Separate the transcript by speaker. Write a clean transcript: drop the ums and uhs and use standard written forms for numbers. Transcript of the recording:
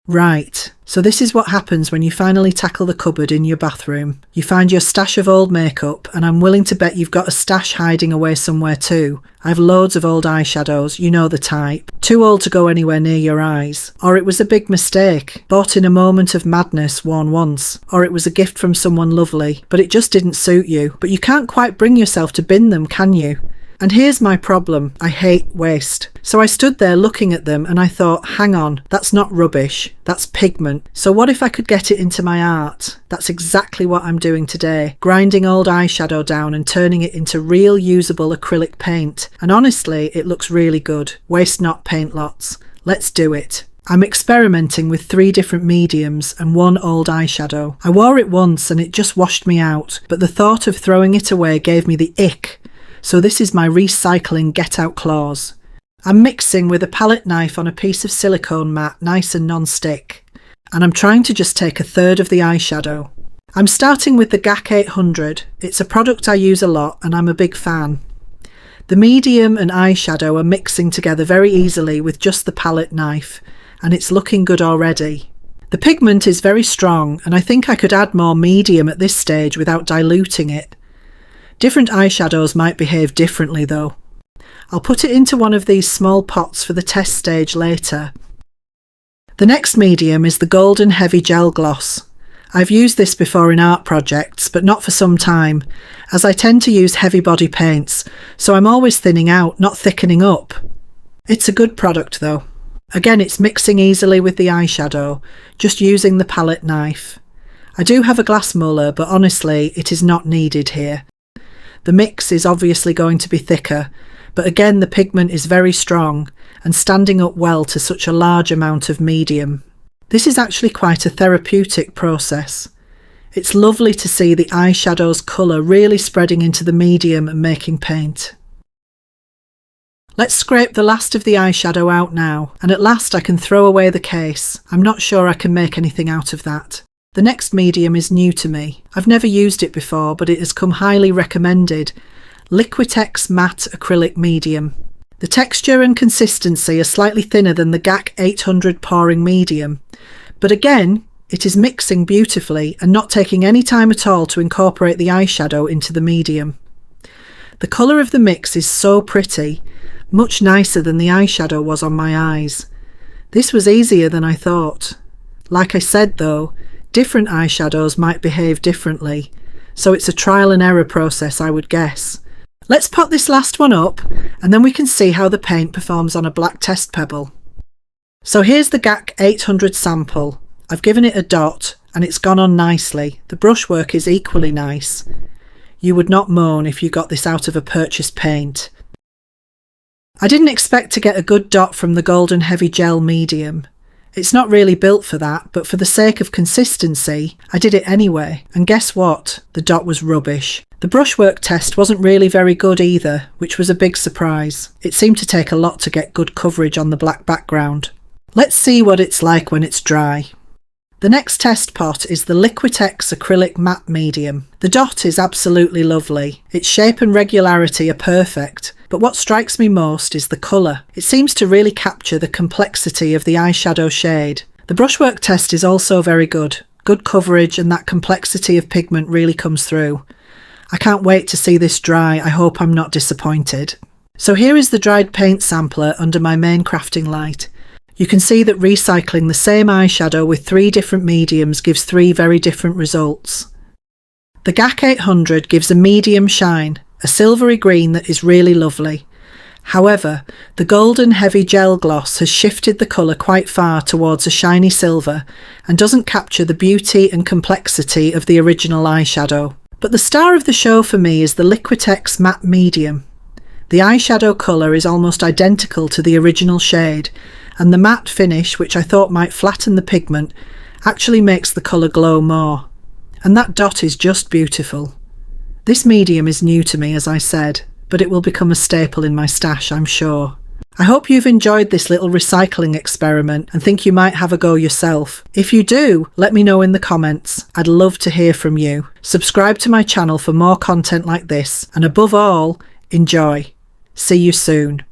Speaker 1: Right, so this is what happens when you finally tackle the cupboard in your bathroom. You find your stash of old makeup, and I'm willing to bet you've got a stash hiding away somewhere too. I have loads of old eyeshadows, you know the type. Too old to go anywhere near your eyes. Or it was a big mistake, bought in a moment of madness, worn once. Or it was a gift from someone lovely, but it just didn't suit you. But you can't quite bring yourself to bin them, can you? And here's my problem, I hate waste. So I stood there looking at them and I thought, hang on, that's not rubbish, that's pigment. So what if I could get it into my art? That's exactly what I'm doing today, grinding old eyeshadow down and turning it into real usable acrylic paint. And honestly, it looks really good. Waste not, paint lots. Let's do it. I'm experimenting with 3 different mediums and 1 old eyeshadow. I wore it once and it just washed me out, but the thought of throwing it away gave me the ick. So this is my recycling get-out clause. I'm mixing with a palette knife on a piece of silicone mat, nice and non-stick. And I'm trying to just take a third of the eyeshadow. I'm starting with the GAC 800. It's a product I use a lot and I'm a big fan. The medium and eyeshadow are mixing together very easily with just the palette knife, and it's looking good already. The pigment is very strong and I think I could add more medium at this stage without diluting it. Different eyeshadows might behave differently though. I'll put it into one of these small pots for the test stage later. The next medium is the Golden Heavy Gel Gloss. I've used this before in art projects, but not for some time, as I tend to use heavy body paints, so I'm always thinning out, not thickening up. It's a good product though. Again, it's mixing easily with the eyeshadow, just using the palette knife. I do have a glass muller, but honestly, it is not needed here. The mix is obviously going to be thicker, but again the pigment is very strong and standing up well to such a large amount of medium. This is actually quite a therapeutic process. It's lovely to see the eyeshadow's colour really spreading into the medium and making paint. Let's scrape the last of the eyeshadow out now, and at last I can throw away the case. I'm not sure I can make anything out of that. The next medium is new to me. I've never used it before, but it has come highly recommended. Liquitex Matte Acrylic Medium. The texture and consistency are slightly thinner than the GAC 800 pouring medium, but again, it is mixing beautifully and not taking any time at all to incorporate the eyeshadow into the medium. The colour of the mix is so pretty, much nicer than the eyeshadow was on my eyes. This was easier than I thought. Like I said though, different eyeshadows might behave differently, so it's a trial and error process, I would guess. Let's pot this last one up and then we can see how the paint performs on a black test pebble. So here's the GAC 800 sample. I've given it a dot and it's gone on nicely. The brushwork is equally nice. You would not moan if you got this out of a purchased paint. I didn't expect to get a good dot from the Golden Heavy Gel Medium. It's not really built for that, but for the sake of consistency, I did it anyway. And guess what? The dot was rubbish. The brushwork test wasn't really very good either, which was a big surprise. It seemed to take a lot to get good coverage on the black background. Let's see what it's like when it's dry. The next test pot is the Liquitex Acrylic Matte Medium. The dot is absolutely lovely. Its shape and regularity are perfect, but what strikes me most is the colour. It seems to really capture the complexity of the eyeshadow shade. The brushwork test is also very good. Good coverage and that complexity of pigment really comes through. I can't wait to see this dry. I hope I'm not disappointed. So here is the dried paint sampler under my main crafting light. You can see that recycling the same eyeshadow with 3 different mediums gives 3 very different results. The GAC 800 gives a medium shine, a silvery green that is really lovely. However, the Golden Heavy Gel Gloss has shifted the colour quite far towards a shiny silver and doesn't capture the beauty and complexity of the original eyeshadow. But the star of the show for me is the Liquitex Matte Medium. The eyeshadow colour is almost identical to the original shade, and the matte finish, which I thought might flatten the pigment, actually makes the colour glow more. And that dot is just beautiful. This medium is new to me, as I said, but it will become a staple in my stash, I'm sure. I hope you've enjoyed this little recycling experiment and think you might have a go yourself. If you do, let me know in the comments. I'd love to hear from you. Subscribe to my channel for more content like this, and above all, enjoy. See you soon.